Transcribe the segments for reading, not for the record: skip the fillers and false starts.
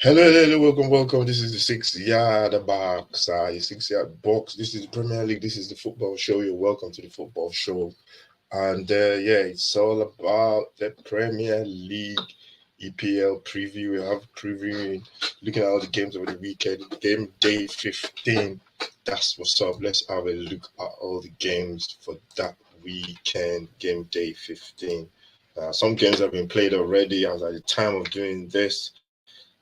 Hello, welcome. This is the 6 yard box, your 6 yard box. This is the Premier League. This is the football show. You're welcome to the football show, and yeah, it's all about the Premier League EPL preview. We have previewing, looking at all the games over the weekend. Game day 15. That's what's up. Let's have a look at all the games for that weekend. Game day 15. Some games have been played already as at the time of doing this.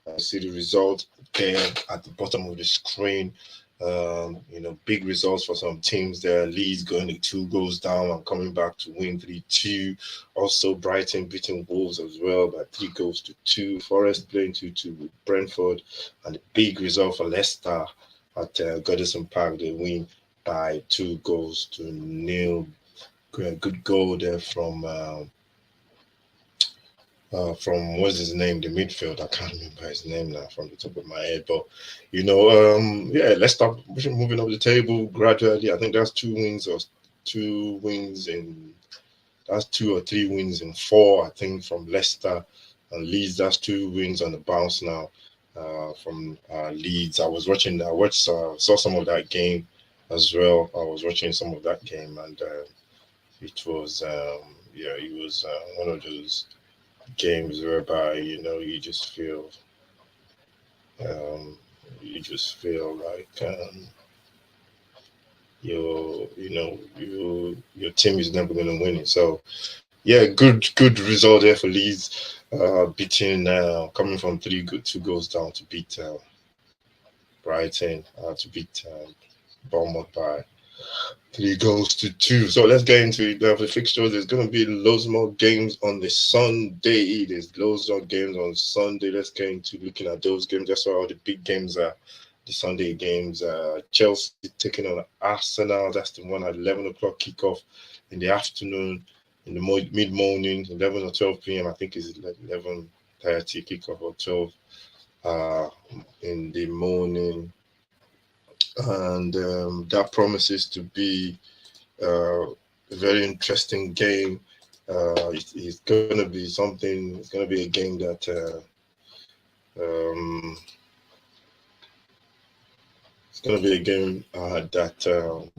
You see the result there at the bottom of the screen. Big results for some teams there. Leeds going to 2 goals down and coming back to win 3-2. Also, Brighton beating Wolves as well by 3 goals to 2. Forest playing 2-2 with Brentford. And a big result for Leicester at Goodison Park. They win by 2 goals to 0. Good goal there from what's his name, the midfield. I can't remember his name now from the top of my head. But let's start moving up the table gradually. I think that's 2 wins in that's 2 or 3 wins in 4. I think from Leicester and Leeds. That's 2 wins on the bounce now from Leeds. Saw some of that game as well. I was watching some of that game, and it was it was one of those games whereby um, you just feel like your team is never going to win it. So yeah, good result there for Leeds, beating coming from 2 goals down to beat Brighton, to beat Bournemouth by 3 goals to 2. So let's get into the fixtures. There's going to be loads more games on the Sunday. There's loads of games on Sunday. Let's get into looking at those games. That's why all the big games are the Sunday games. Chelsea taking on Arsenal. That's the one at 11 o'clock kickoff in the afternoon, in the mid morning, 11 or 12 p.m. I think it's 11:30 kickoff or 12 in the morning. And that promises to be a very interesting game. It's going to be something. It's going to be a game that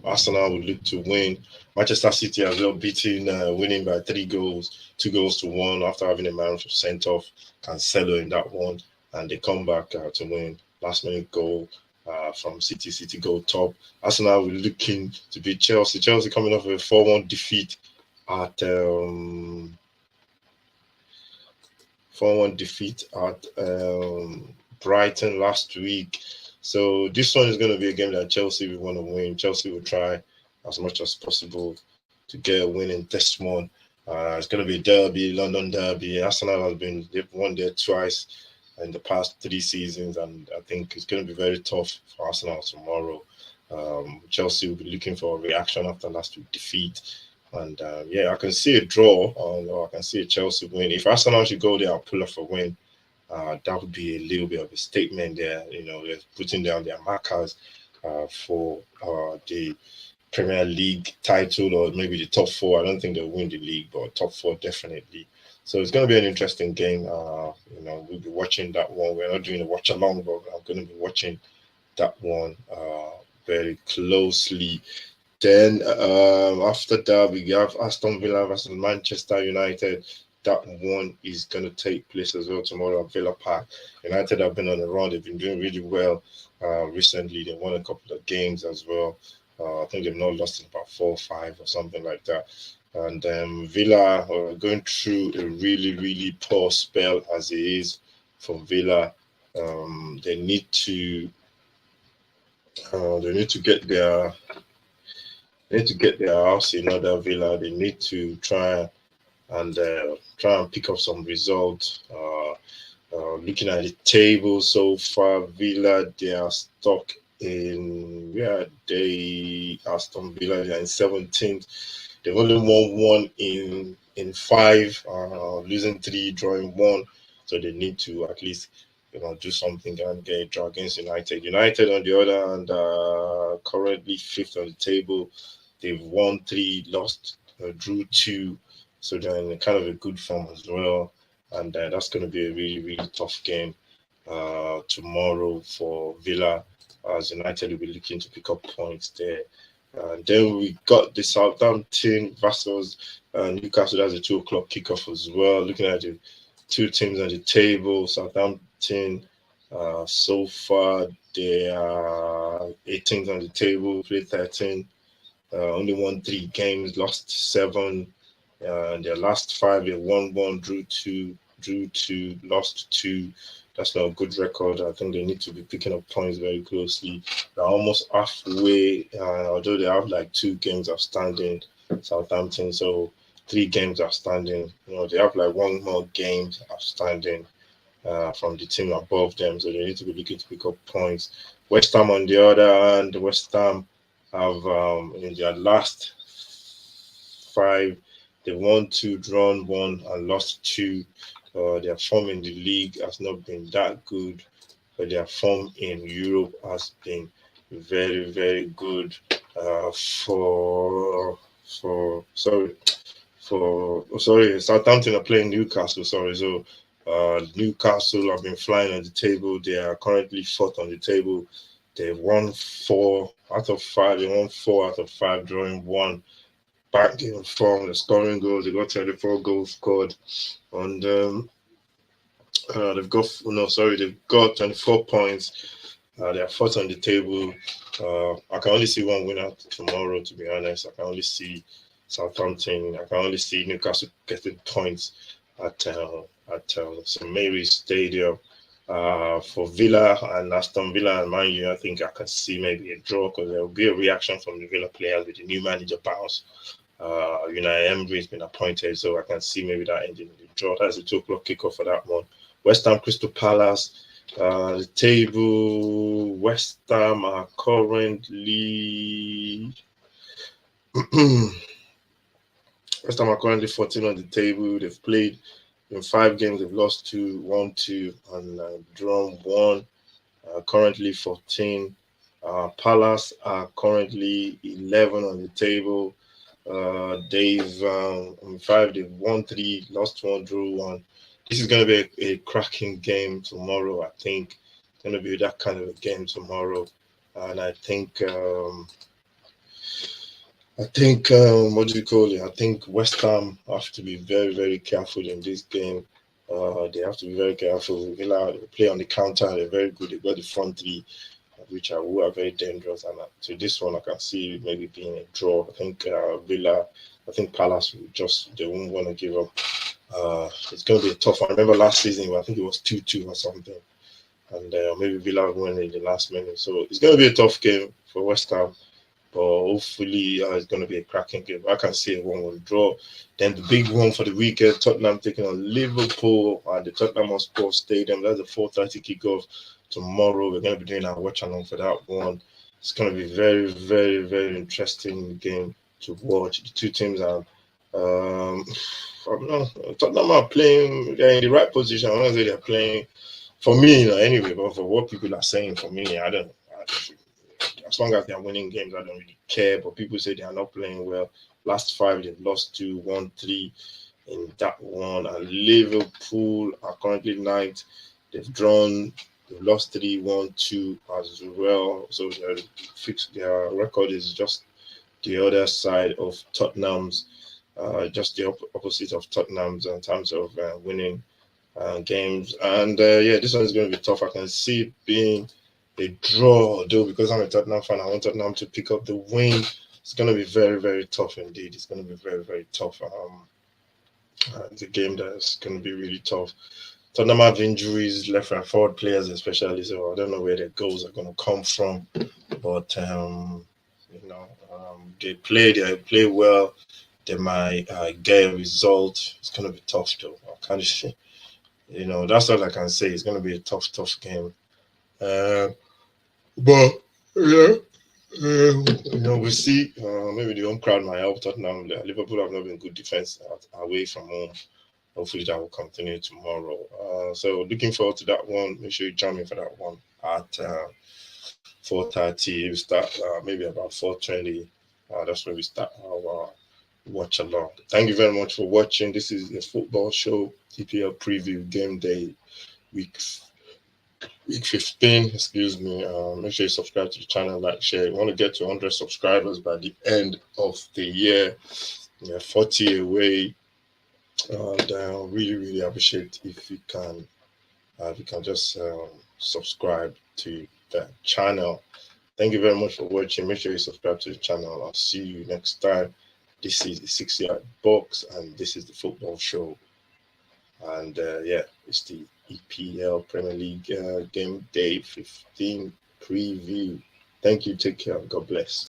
Arsenal would look to win. Manchester City as well winning by 3 goals, 2 goals to 1 after having a man sent off, Cancelo in that one, and they come back to win. Last minute goal from City. City go top. Arsenal will looking to beat Chelsea. Chelsea coming off a 4-1 defeat at 4-1 defeat at Brighton last week. So this one is going to be a game that Chelsea will want to win. Chelsea will try as much as possible to get a win in this one. It's going to be a derby, London derby. Arsenal they've won there twice in the past 3 seasons, and I think it's going to be very tough for Arsenal tomorrow. Chelsea will be looking for a reaction after last week's defeat. And I can see a draw, or I can see a Chelsea win. If Arsenal should go there and pull off a win, that would be a little bit of a statement there. They're putting down their markers for the Premier League title, or maybe the top 4. I don't think they'll win the league, but top 4 definitely. So it's going to be an interesting game. We'll be watching that one. We're not doing a watch along, but I'm going to be watching that one very closely. Then after that, we have Aston Villa versus Manchester United. That one is going to take place as well tomorrow at Villa Park. United have been on the run. They've been doing really well recently. They won a couple of games as well. I think they've not lost in about 4 or 5 or something like that. And Villa are going through a really, really poor spell as it is for Villa. They need to get their house in order. Villa, they need to try and pick up some results. Looking at the table so far, Villa, they are stuck Aston Villa, they are in 17th. They've only won 1 in 5, losing 3, drawing 1. So they need to at least do something and get a draw against United. United, on the other hand, are currently 5th on the table. They've won 3, lost, drew 2. So they're in kind of a good form as well. And that's going to be a really, really tough game tomorrow for Villa, as United will be looking to pick up points there. And then we got the Southampton versus Newcastle. That's a 2 o'clock kickoff as well. Looking at the two teams on the table, Southampton. So far, they are 18th on the table, played 13, only won 3 games, lost 7. Their last 5, they won 1, drew 2, lost 2. That's not a good record. I think they need to be picking up points very closely. They're almost halfway, although they have like 2 games outstanding, Southampton. So 3 games outstanding. They have like 1 more game outstanding from the team above them. So they need to be looking to pick up points. West Ham, on the other hand, West Ham have in their last 5, they won 2, drawn 1, and lost 2. Their form in the league has not been that good, but their form in Europe has been very, very good. Southampton are playing Newcastle. So Newcastle have been flying on the table. They are currently 4th on the table. They've won 4 out of 5. They won 4 out of 5, drawing 1. Back in form, the scoring goals. They got 24 goals scored, and they've got 24 points. They are 4th on the table. I can only see one winner tomorrow. To be honest, I can only see Southampton. I can only see Newcastle getting points at St Mary's Stadium. For Villa and Aston Villa and Man U, I think I can see maybe a draw, because there will be a reaction from the Villa players with the new manager bounce. Unai Emery has been appointed, so I can see maybe that ending in the draw. That's a 2 o'clock kickoff for that one. West Ham Crystal Palace. The table, West Ham are currently West Ham are currently 14 on the table. They've played in 5 games. They've lost 2, won 2, and drawn 1. Currently 14. Palace are currently 11 on the table. They've in 5, they've won 3, lost 1, drew 1. This is going to be a cracking game tomorrow. I think it's going to be that kind of a game tomorrow, and I think what do you call it? I think West Ham have to be very, very careful in this game. They have to be very careful. Villa play on the counter. They're very good. They've got the front 3, which are very dangerous. And to this one, I can see maybe being a draw. I think Palace they won't want to give up. It's going to be a tough one. I remember last season, I think it was 2-2 or something, and maybe Villa won in the last minute. So it's going to be a tough game for West Ham, but hopefully it's going to be a cracking game. I can see a 1-1 draw. Then the big one for the weekend, Tottenham taking on Liverpool at the Tottenham Hotspur Stadium. That's a 4:30 kickoff tomorrow. We're going to be doing our watch along for that one. It's going to be very, very, very interesting game to watch. The two teams are I don't know. Tottenham are playing. They're in the right position. I don't say they're playing for me, anyway. But for what people are saying, for me, I don't. As long as they're winning games, I don't really care. But people say they are not playing well. Last 5, they've lost 2, won 3 in that one. And Liverpool are currently 9th. They've lost 3, won 2 as well. So their record is just the other side of Tottenham's. Just the opposite of Tottenham's in terms of winning games. And this one is going to be tough. I can see it being a draw, though, because I'm a Tottenham fan. I want Tottenham to pick up the win. It's going to be very, very tough indeed. It's going to be very, very tough. It's a game that's going to be really tough. Tottenham have injuries, left and forward players especially, so I don't know where their goals are going to come from. But they play well. They might get a result. It's going to be tough, though. I can't see. That's all I can say. It's going to be a tough game. But we'll see. Maybe the home crowd might help Tottenham. Liverpool have not been good defense away from home. Hopefully that will continue tomorrow. So looking forward to that one. Make sure you join me for that one at 4:30. We start maybe about 4:20. That's where we start our watch along. Thank you very much for watching. This is a football show, EPL preview game day week week 15, excuse me. Make sure you subscribe to the channel, like, share. We want to get to 100 subscribers by the end of the year. Yeah, 40 away, and really, really appreciate if you can just subscribe to the channel. Thank you very much for watching. Make sure you subscribe to the channel. I'll see you next time. This is the 6 yard box, and this is the football show. And yeah, it's the EPL Premier League game day 15 preview. Thank you. Take care. God bless.